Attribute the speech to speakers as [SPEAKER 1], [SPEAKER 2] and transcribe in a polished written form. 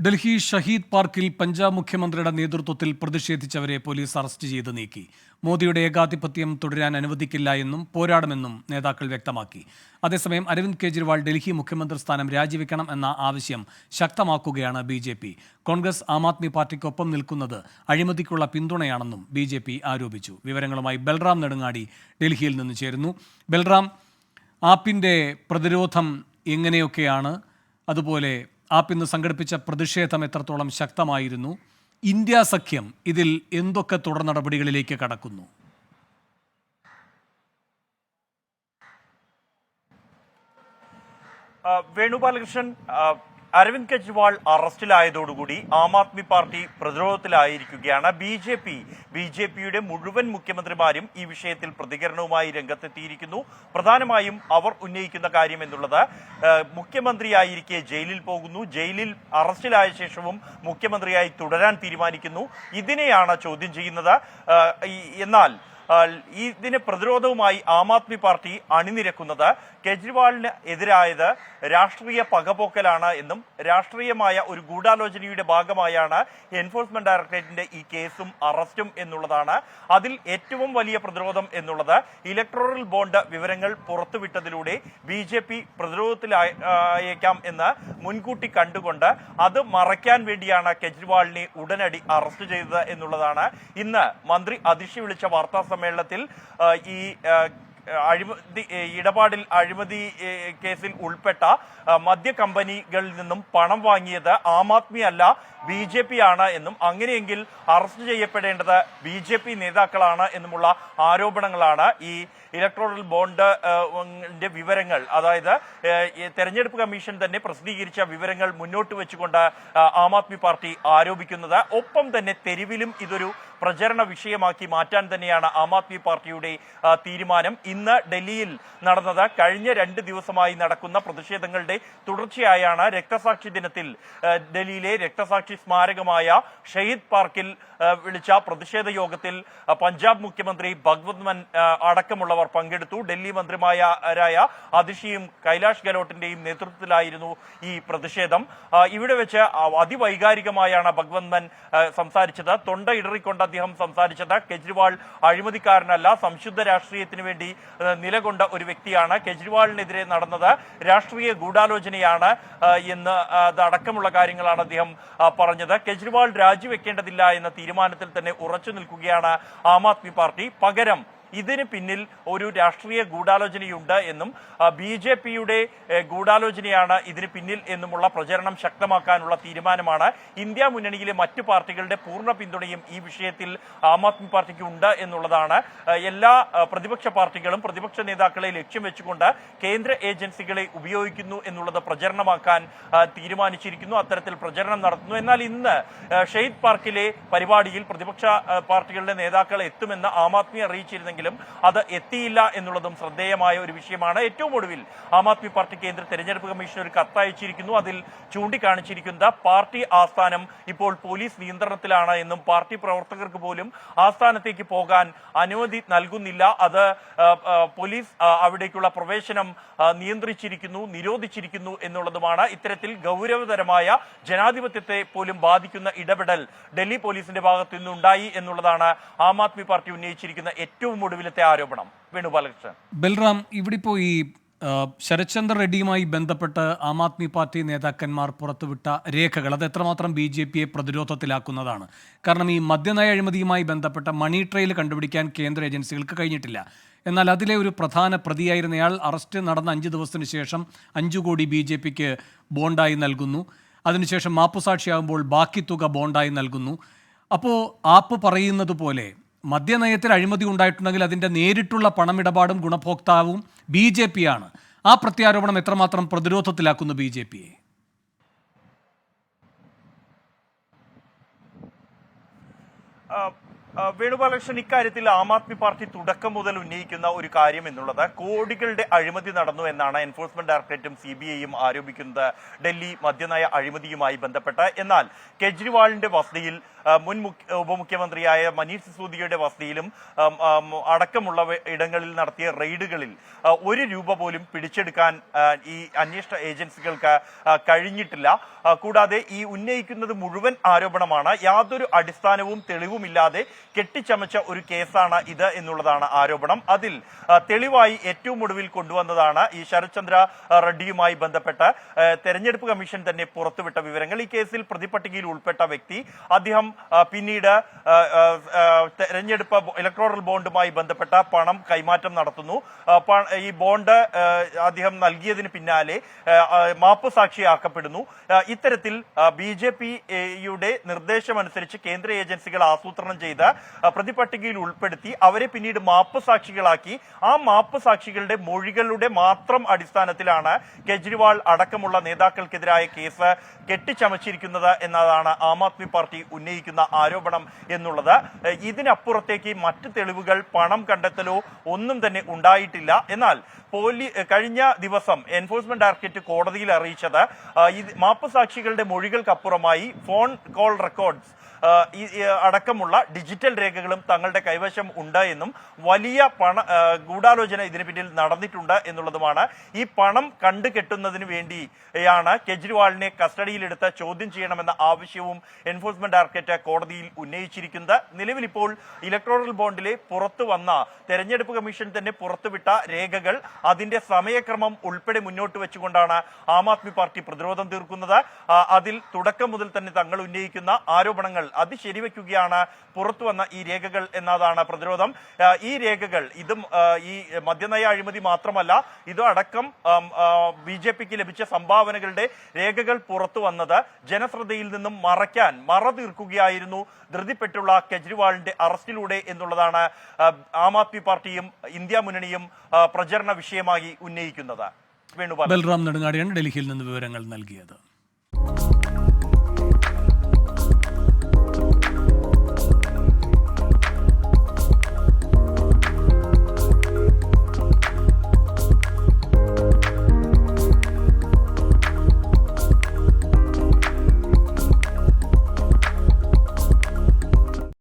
[SPEAKER 1] ഡൽഹി ഷഹീദ് പാർക്കിൽ പഞ്ചാബ് മുഖ്യമന്ത്രിയുടെ നേതൃത്വത്തിൽ പ്രതിഷേധിച്ചവരെ പോലീസ് അറസ്റ്റ് ചെയ്ത് നീക്കി. മോദിയുടെ ഏകാധിപത്യം തുടരാൻ അനുവദിക്കില്ല എന്നും പോരാടുമെന്നും നേതാക്കൾ വ്യക്തമാക്കി. അതേസമയം അരവിന്ദ് കെജ്രിവാൾ ഡൽഹി മുഖ്യമന്ത്രി സ്ഥാനം രാജിവെക്കണം എന്ന ആവശ്യം ശക്തമാക്കുകയാണ് BJP. കോൺഗ്രസ് ആം ആദ്മി പാർട്ടിക്കൊപ്പം നിൽക്കുന്നത് അഴിമതിക്കുള്ള പിന്തുണയാണെന്നും BJP ആരോപിച്ചു. വിവരങ്ങളുമായി ബൽറാം നെടുങ്ങാടി ഡൽഹിയിൽ നിന്ന് ചേരുന്നു. ബൽറാം, ആപ്പിന്റെ പ്രതിരോധം എങ്ങനെയൊക്കെയാണ്? അതുപോലെ ആപ്പ് ഇന്ന് സംഘടിപ്പിച്ച പ്രതിഷേധം എത്രത്തോളം ശക്തമായിരുന്നു? ഇന്ത്യ സഖ്യം ഇതിൽ എന്തൊക്കെ തുടർ നടപടികളിലേക്ക് കടക്കുന്നു?
[SPEAKER 2] Venugopalakrishnan, Aravind Kejriwal അറസ്റ്റിലായതോടുകൂടി Aam Aadmi party പ്രതിരോധത്തിലായിരിക്കുകയാണ്. B J പിയുടെ മുഴുവൻ മുഖ്യമന്ത്രിമാരും ഈ വിഷയത്തിൽ പ്രതികരണവുമായി രംഗത്തെത്തിയിരിക്കുന്നു. പ്രധാനമായും അവർ ഉന്നയിക്കുന്ന കാര്യം എന്നുള്ളത് മുഖ്യമന്ത്രിയായിരിക്കെ ജയിലിൽ പോകുന്നു, ജയിലിൽ അറസ്റ്റിലായ ശേഷവും മുഖ്യമന്ത്രിയായി തുടരാൻ തീരുമാനിക്കുന്നു. ഇതിനെയാണ് ചോദ്യം ചെയ്യുന്നത്. എന്നാൽ ഇതിന് പ്രതിരോധവുമായി ആം ആദ്മി പാർട്ടി അണിനിരക്കുന്നത് കെജ്രിവാളിന് എതിരായത് രാഷ്ട്രീയ പകപോക്കലാണ് എന്നും രാഷ്ട്രീയമായ ഒരു ഗൂഢാലോചനയുടെ ഭാഗമായാണ് എൻഫോഴ്സ്മെന്റ് ഡയറക്ടറേറ്റിന്റെ ഈ കേസും അറസ്റ്റും എന്നുള്ളതാണ്. അതിൽ ഏറ്റവും വലിയ പ്രതിരോധം എന്നുള്ളത് ഇലക്ടോറൽ ബോണ്ട് വിവരങ്ങൾ പുറത്തുവിട്ടതിലൂടെ BJP പ്രതിരോധത്തിലായേക്കാം എന്ന് മുൻകൂട്ടി കണ്ടുകൊണ്ട് അത് മറയ്ക്കാൻ വേണ്ടിയാണ് കെജ്രിവാളിനെ ഉടനടി അറസ്റ്റ് ചെയ്തത് എന്നുള്ളതാണ്. ഇന്ന് മന്ത്രി അതിഷി വിളിച്ച വാർത്താ സമ്മേളനത്തിൽ ഈ അഴിമതി കേസിൽ ഉൾപ്പെട്ട മദ്യ കമ്പനികളിൽ നിന്നും പണം വാങ്ങിയത് ആം ആദ്മി അല്ല BJP ആണ് എന്നും അങ്ങനെയെങ്കിൽ അറസ്റ്റ് ചെയ്യപ്പെടേണ്ടത് BJP നേതാക്കളാണ് എന്നുമുള്ള ആരോപണങ്ങളാണ് ഈ ഇലക്ട്രോറൽ ബോണ്ട് വിവരങ്ങൾ, അതായത് തെരഞ്ഞെടുപ്പ് കമ്മീഷൻ തന്നെ പ്രസിദ്ധീകരിച്ച വിവരങ്ങൾ മുന്നോട്ട് വെച്ചുകൊണ്ട് ആം ആദ്മി പാർട്ടി ആരോപിക്കുന്നത്. ഒപ്പം തന്നെ തെരുവിലും ഇതൊരു പ്രചരണ വിഷയമാക്കി മാറ്റാൻ തന്നെയാണ് ആം ആദ്മി പാർട്ടിയുടെ തീരുമാനം. ഇന്ന് ഡൽഹിയിൽ നടന്നത് കഴിഞ്ഞ 2 ദിവസമായി നടക്കുന്ന പ്രതിഷേധങ്ങളുടെ തുടർച്ചയായാണ്. രക്തസാക്ഷി ദിനത്തിൽ ഡൽഹിയിലെ രക്തസാക്ഷി സ്മാരകമായ ഷഹീദ് പാർക്കിൽ വിളിച്ച പ്രതിഷേധ യോഗത്തിൽ പഞ്ചാബ് മുഖ്യമന്ത്രി ഭഗവത് മാൻ അടക്കമുള്ളവർ പങ്കെടുത്തു. ഡൽഹി മന്ത്രിമാരായ അതിഷിയും കൈലാഷ് ഗെഹ്ലോട്ടിന്റെയും നേതൃത്വത്തിലായിരുന്നു ഈ പ്രതിഷേധം. ഇവിടെ വെച്ച് അതിവൈകാരികമായാണ് ഭഗവത് മാൻ സംസാരിച്ചത്. തൊണ്ട ഇടറിക്കൊണ്ട് അദ്ദേഹം സംസാരിച്ചത് കെജ്രിവാൾ അഴിമതിക്കാരനല്ല, സംശുദ്ധ രാഷ്ട്രീയത്തിന് വേണ്ടി നിലകൊണ്ട ഒരു വ്യക്തിയാണ്, കെജ്രിവാളിനെതിരെ നടന്നത് രാഷ്ട്രീയ ഗൂഢാലോചനയാണ് എന്ന് അടക്കമുള്ള കാര്യങ്ങളാണ് അദ്ദേഹം പറഞ്ഞത്. കെജ്രിവാൾ രാജിവെക്കേണ്ടതില്ല എന്ന തീരുമാനത്തിൽ തന്നെ ഉറച്ചു നിൽക്കുകയാണ് ആം ആദ്മി പാർട്ടി. പകരം ഇതിന് പിന്നിൽ ഒരു രാഷ്ട്രീയ ഗൂഢാലോചനയുണ്ട് എന്നും BJPയുടെ ഗൂഢാലോചനയാണ് ഇതിന് പിന്നിൽ എന്നുമുള്ള പ്രചരണം ശക്തമാക്കാനുള്ള തീരുമാനമാണ്. ഇന്ത്യ മുന്നണിയിലെ മറ്റു പാർട്ടികളുടെ പൂർണ്ണ പിന്തുണയും ഈ വിഷയത്തിൽ ആം ആദ്മി പാർട്ടിക്ക് ഉണ്ട് എന്നുള്ളതാണ്. എല്ലാ പ്രതിപക്ഷ പാർട്ടികളും പ്രതിപക്ഷ നേതാക്കളെ ലക്ഷ്യം വെച്ചുകൊണ്ട് കേന്ദ്ര ഏജൻസികളെ ഉപയോഗിക്കുന്നു എന്നുള്ളത് പ്രചരണമാക്കാൻ തീരുമാനിച്ചിരിക്കുന്നു. അത്തരത്തിൽ പ്രചരണം നടത്തുന്നു. എന്നാൽ ഇന്ന് ഷഹീദ് പാർക്കിലെ പരിപാടിയിൽ പ്രതിപക്ഷ പാർട്ടികളുടെ നേതാക്കൾ എത്തുമെന്ന് ആം ആദ്മി അറിയിച്ചിരുന്നെങ്കിൽ അത് എത്തിയില്ല എന്നുള്ളതും ശ്രദ്ധേയമായ ഒരു വിഷയമാണ്. ഏറ്റവും ഒടുവിൽ ആം ആദ്മി പാർട്ടി കേന്ദ്ര തെരഞ്ഞെടുപ്പ് കമ്മീഷൻ ഒരു കത്തയച്ചിരിക്കുന്നു. അതിൽ ചൂണ്ടിക്കാണിച്ചിരിക്കുന്നത് പാർട്ടി ആസ്ഥാനം ഇപ്പോൾ പോലീസ് നിയന്ത്രണത്തിലാണ് എന്നും പാർട്ടി പ്രവർത്തകർക്ക് പോലും ആസ്ഥാനത്തേക്ക് പോകാൻ അനുമതി നൽകുന്നില്ല. അത് പോലീസ് അവിടേക്കുള്ള പ്രവേശനം നിരോധിച്ചിരിക്കുന്നു എന്നുള്ളതുമാണ്. ഇത്തരത്തിൽ ഗൗരവതരമായ ജനാധിപത്യത്തെ പോലും ബാധിക്കുന്ന ഇടപെടൽ ഡൽഹി പോലീസിന്റെ ഭാഗത്തു നിന്നുണ്ടായി എന്നുള്ളതാണ് ആം ആദ്മി പാർട്ടി ഉന്നയിച്ചിരിക്കുന്ന ഏറ്റവും ഒടുവിലത്തെ ആരോപണം. വേണുഗോപാലകൃഷ്ണൻ.
[SPEAKER 1] ബൽറാം, ഇവിടെ ഇപ്പോൾ ഈ ശരത്ചന്ദ്ര റെഡ്ഡിയുമായി ബന്ധപ്പെട്ട് ആം ആദ്മി പാർട്ടി നേതാക്കന്മാർ പുറത്തുവിട്ട രേഖകൾ അത് എത്രമാത്രം BJPയെ പ്രതിരോധത്തിലാക്കുന്നതാണ്? കാരണം ഈ മദ്യനയ അഴിമതിയുമായി ബന്ധപ്പെട്ട മണി ട്രെയിൽ കണ്ടുപിടിക്കാൻ കേന്ദ്ര ഏജൻസികൾക്ക് കഴിഞ്ഞിട്ടില്ല. എന്നാൽ അതിലെ ഒരു പ്രധാന പ്രതിയായിരുന്നയാൾ അറസ്റ്റ് നടന്ന 5 ദിവസത്തിന് ശേഷം 5 കോടി BJPക്ക് ബോണ്ടായി നൽകുന്നു. അതിനുശേഷം മാപ്പുസാക്ഷിയാകുമ്പോൾ ബാക്കി തുക ബോണ്ടായി നൽകുന്നു. അപ്പോൾ ആപ്പ് പറയുന്നത് പോലെ മദ്യനയത്തിൽ അഴിമതി ഉണ്ടായിട്ടുണ്ടെങ്കിൽ അതിൻ്റെ നേരിട്ടുള്ള പണമിടപാടും ഗുണഭോക്താവും BJP ആണ്. ആ പ്രത്യാരോപണം എത്രമാത്രം പ്രതിരോധത്തിലാക്കുന്നു BJPയെ?
[SPEAKER 2] വേണുഗോപാലകൃഷ്ണൻ, ഇക്കാര്യത്തിൽ ആം ആദ്മി പാർട്ടി തുടക്കം മുതൽ ഉന്നയിക്കുന്ന ഒരു കാര്യം എന്നുള്ളത് കോടികളുടെ അഴിമതി നടന്നു എന്നാണ് എൻഫോഴ്സ്മെന്റ് ഡയറക്ടറേറ്റും CBIയും ആരോപിക്കുന്നത് ഡൽഹി മദ്യനയ അഴിമതിയുമായി ബന്ധപ്പെട്ട്. എന്നാൽ കെജ്രിവാളിന്റെ വസതിയിൽ മുൻ ഉപമുഖ്യമന്ത്രിയായ മനീഷ് സിസോദിയയുടെ വസതിയിലും അടക്കമുള്ള ഇടങ്ങളിൽ നടത്തിയ റെയ്ഡുകളിൽ 1 രൂപ പോലും പിടിച്ചെടുക്കാൻ ഈ അന്വേഷണ ഏജൻസികൾക്ക് കഴിഞ്ഞിട്ടില്ല. കൂടാതെ ഈ ഉന്നയിക്കുന്നത് മുഴുവൻ ആരോപണമാണ്, യാതൊരു അടിസ്ഥാനവും തെളിവുമില്ലാതെ കെട്ടിച്ചമച്ച ഒരു കേസാണ് ഇത് എന്നുള്ളതാണ് ആരോപണം. അതിൽ തെളിവായി ഏറ്റവും ഒടുവിൽ കൊണ്ടുവന്നതാണ് ഈ ശരത് ചന്ദ്ര റെഡ്ഡിയുമായി ബന്ധപ്പെട്ട് തെരഞ്ഞെടുപ്പ് കമ്മീഷൻ തന്നെ പുറത്തുവിട്ട വിവരങ്ങൾ. ഈ കേസിൽ പ്രതിപട്ടികയിൽ ഉൾപ്പെട്ട വ്യക്തി, അദ്ദേഹം പിന്നീട് തെരഞ്ഞെടുപ്പ് ഇലക്ടോറൽ ബോണ്ടുമായി ബന്ധപ്പെട്ട പണം കൈമാറ്റം നടത്തുന്നു. ഈ ബോണ്ട് അദ്ദേഹം നൽകിയതിന് പിന്നാലെ മാപ്പ് സാക്ഷിയാക്കപ്പെടുന്നു. ഇത്തരത്തിൽ BJPയുടെ നിർദ്ദേശമനുസരിച്ച് കേന്ദ്ര ഏജൻസികൾ ആസൂത്രണം ചെയ്ത് പ്രതിപട്ടികയിൽ ഉൾപ്പെടുത്തി അവരെ പിന്നീട് മാപ്പ് സാക്ഷികളാക്കി. ആ മാപ്പ് സാക്ഷികളുടെ മൊഴികളുടെ മാത്രം അടിസ്ഥാനത്തിലാണ് കെജ്രിവാൾ അടക്കമുള്ള നേതാക്കൾക്കെതിരായ കേസ് കെട്ടിച്ചമച്ചിരിക്കുന്നത് എന്നതാണ് ആം ആദ്മി പാർട്ടി ഉന്നയിക്കുന്ന ആരോപണം എന്നുള്ളത്. ഇതിനപ്പുറത്തേക്ക് മറ്റ് തെളിവുകൾ, പണം കണ്ടെത്തലോ ഒന്നും തന്നെ ഉണ്ടായിട്ടില്ല. എന്നാൽ കഴിഞ്ഞ ദിവസം എൻഫോഴ്സ്മെന്റ് ഡയറക്ടറേറ്റ് കോടതിയിൽ അറിയിച്ചത് മാപ്പ് സാക്ഷികളുടെ മൊഴികൾക്കപ്പുറമായി ഫോൺ കോൾ റെക്കോർഡ്സ് അടക്കമുള്ള ഡിജിറ്റൽ രേഖകളും തങ്ങളുടെ കൈവശം ഉണ്ട് എന്നും വലിയ ഗൂഢാലോചന ഇതിന് പിന്നിൽ നടന്നിട്ടുണ്ട് എന്നുള്ളതുമാണ്. ഈ പണം കണ്ടുകെട്ടുന്നതിന് വേണ്ടിയാണ് കെജ്രിവാളിനെ കസ്റ്റഡിയിലെടുത്ത് ചോദ്യം ചെയ്യണമെന്ന ആവശ്യവും എൻഫോഴ്സ്മെന്റ് ഡയറക്ടറേറ്റ് കോടതിയിൽ ഉന്നയിച്ചിരിക്കുന്നത്. നിലവിൽ ഇപ്പോൾ ഇലക്ടോറൽ ബോണ്ടിലെ പുറത്തു വന്ന തെരഞ്ഞെടുപ്പ് കമ്മീഷൻ തന്നെ പുറത്തുവിട്ട രേഖകൾ, അതിന്റെ സമയക്രമം ഉൾപ്പെടെ മുന്നോട്ട് വെച്ചുകൊണ്ടാണ് ആം ആദ്മി പാർട്ടി പ്രതിരോധം തീർക്കുന്നത്. അതിൽ തുടക്കം മുതൽ തന്നെ തങ്ങൾ ഉന്നയിക്കുന്ന ആരോപണങ്ങൾ അത് ശരിവെക്കുകയാണ് പുറത്തു വന്ന ഈ രേഖകൾ എന്നതാണ് പ്രതിരോധം. ഈ രേഖകൾ ഇതും ഈ മദ്യനയ അഴിമതി മാത്രമല്ല, ഇത് അടക്കം BJPക്ക് ലഭിച്ച സംഭാവനകളുടെ രേഖകൾ പുറത്തു വന്നത് ജനശ്രദ്ധയിൽ നിന്നും മറ തീർക്കുകയായിരുന്നു ധൃതിപ്പെട്ടുള്ള കെജ്രിവാളിന്റെ അറസ്റ്റിലൂടെ എന്നുള്ളതാണ് ആം ആദ്മി പാർട്ടിയും ഇന്ത്യ മുന്നണിയും പ്രചരണ വിഷയമായി ഉന്നയിക്കുന്നത്.
[SPEAKER 1] ബൽറാം നെടുങ്ങാടിയാണ് ഡൽഹിയിൽ നിന്ന് വിവരങ്ങൾ നൽകിയത്.